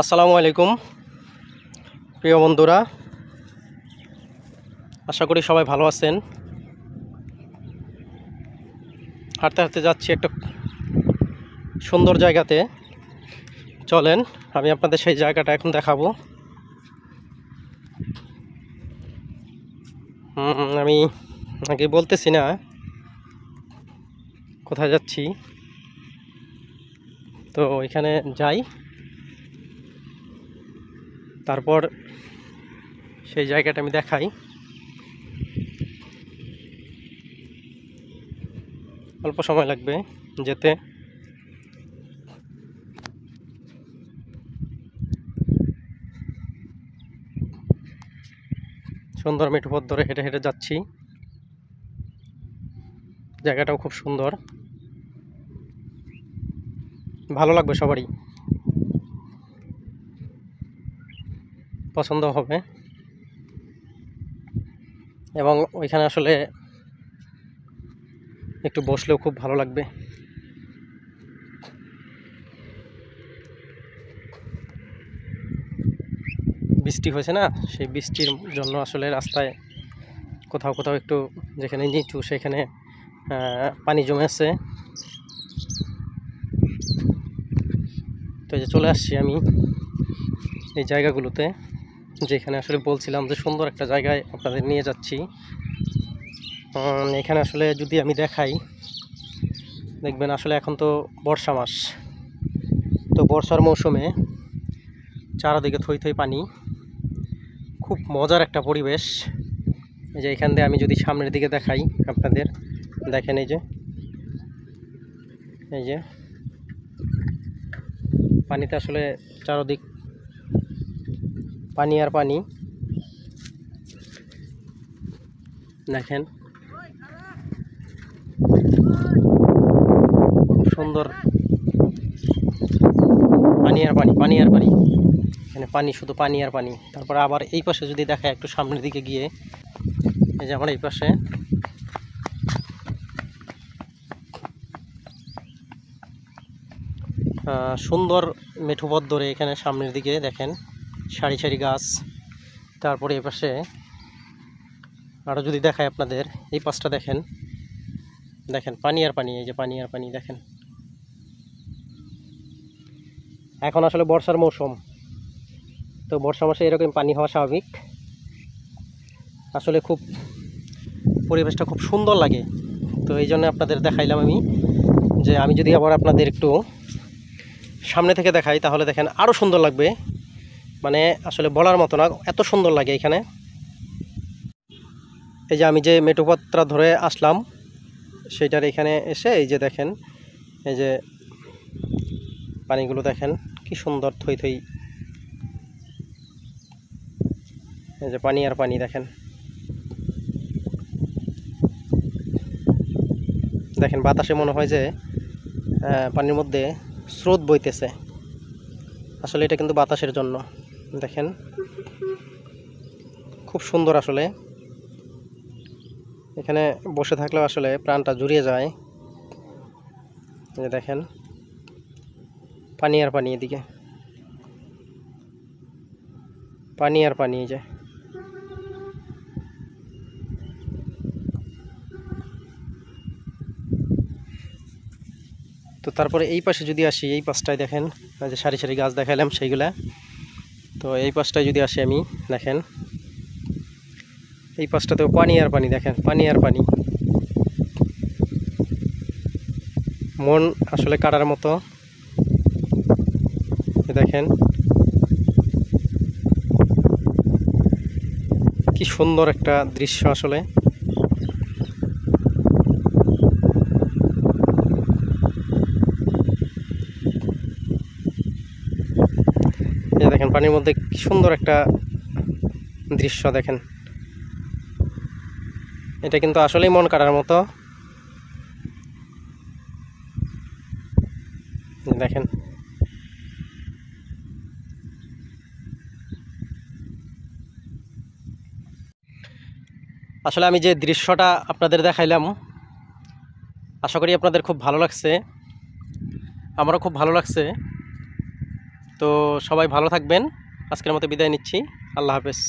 আসসালামু আলাইকুম প্রিয় বন্ধুরা, আশা করি সবাই ভালো আছেন। হাঁটতে হাঁটতে যাচ্ছি একটা সুন্দর জায়গাতে। চলেন আমি আপনাদের সেই জায়গাটা এখন দেখাবো। আমি আগে বলতেছি না কোথায় যাচ্ছি, তো এখানে যাই, তারপর সেই জায়গাটা আমি দেখাই। অল্প সময় লাগবে যেতে। সুন্দর মেঠো পথ ধরে হেঁটে হেঁটে যাচ্ছি। জায়গাটাও খুব সুন্দর, ভালো লাগবে, সবারই পছন্দ হবে। এবং ওইখানে আসলে একটু বসলেও খুব ভালো লাগবে। বৃষ্টি হয়েছে না, সেই বৃষ্টির জন্য আসলে রাস্তায় কোথাও কোথাও একটু যেখানে নিচু সেখানে পানি জমে আছে। তো এই যে চলে আসছি আমি এই জায়গাগুলোতে, যেখানে আসলে বলছিলাম যে সুন্দর একটা জায়গায় আপনাদের নিয়ে যাচ্ছি। এখানে আসলে যদি আমি দেখাই, দেখবেন আসলে এখন তো বর্ষা মাস, তো বর্ষার মৌসুমে চারদিকে থই থই পানি, খুব মজার একটা পরিবেশ। এই যে এখান দিয়ে আমি যদি সামনের দিকে দেখাই আপনাদের, দেখেন এই যে পানিতে আসলে চারদিক পানি আর পানি। দেখেন খুব সুন্দর পানি আর পানি, পানি আর পানি, মানে পানি, শুধু পানি আর পানি। তারপরে আবার এই পাশে যদি দেখা একটু সামনের দিকে গিয়ে, এই যে আমার এই পাশে সুন্দর মেঠো পথ ধরে এখানে সামনের দিকে দেখেন সারি সারি গাছ। তারপরে এই পাশে আরও যদি দেখায় আপনাদের, এই পাশটা দেখেন, দেখেন পানি আর পানি, এই যে পানি আর পানি দেখেন। এখন আসলে বর্ষার মৌসুম, তো বর্ষা মাসে এরকম পানি হওয়া স্বাভাবিক। আসলে খুব পরিবেশটা খুব সুন্দর লাগে। তো এই জন্য আপনাদের দেখাইলাম আমি, যে আমি যদি আবার আপনাদের একটু সামনে থেকে দেখাই তাহলে দেখেন আরও সুন্দর লাগবে। মানে আসলে বলার মতো না, এত সুন্দর লাগে এখানে। এই যে আমি যে মেঠোপথটা ধরে আসলাম সেইটার এখানে এসে এই যে দেখেন, এই যে পানিগুলো দেখেন কি সুন্দর থই থই, এই যে পানি আর পানি দেখেন। দেখেন বাতাসে মনে হয় যে পানির মধ্যে স্রোত বইতেছে, আসলে এটা কিন্তু বাতাসের জন্য। দেখেন খুব সুন্দর, আসলে এখানে বসে থাকলেও আসলে প্রাণটা জুড়িয়ে যায়। এই যে দেখেন পানি আর পানি, এদিকে পানি আর পানি। এই যে তো তারপরে এই পাশে যদি আসি, এই পাশটায় দেখেন যে সারি সারি গাছ দেখালাম সেইগুলা। তো এই পাশটায় যদি আসি আমি, দেখেন এই পাশটাতেও পানি আর পানি, দেখেন পানি আর পানি। মন আসলে কাটার মতো। দেখেন কি সুন্দর একটা দৃশ্য আসলে। এই দেখেন পানির মধ্যে কি সুন্দর একটা দৃশ্য দেখেন। এটা কিন্তু আসলেই মন কাটার মতো। দেখেন আসলে আমি যে দৃশ্যটা আপনাদের দেখাইলাম, আশা করি আপনাদের খুব ভালো লাগছে, আমারও খুব ভালো লাগছে। তো সবাই ভালো থাকবেন, আজকের মতো বিদায় নিচ্ছি। আল্লাহ হাফেজ।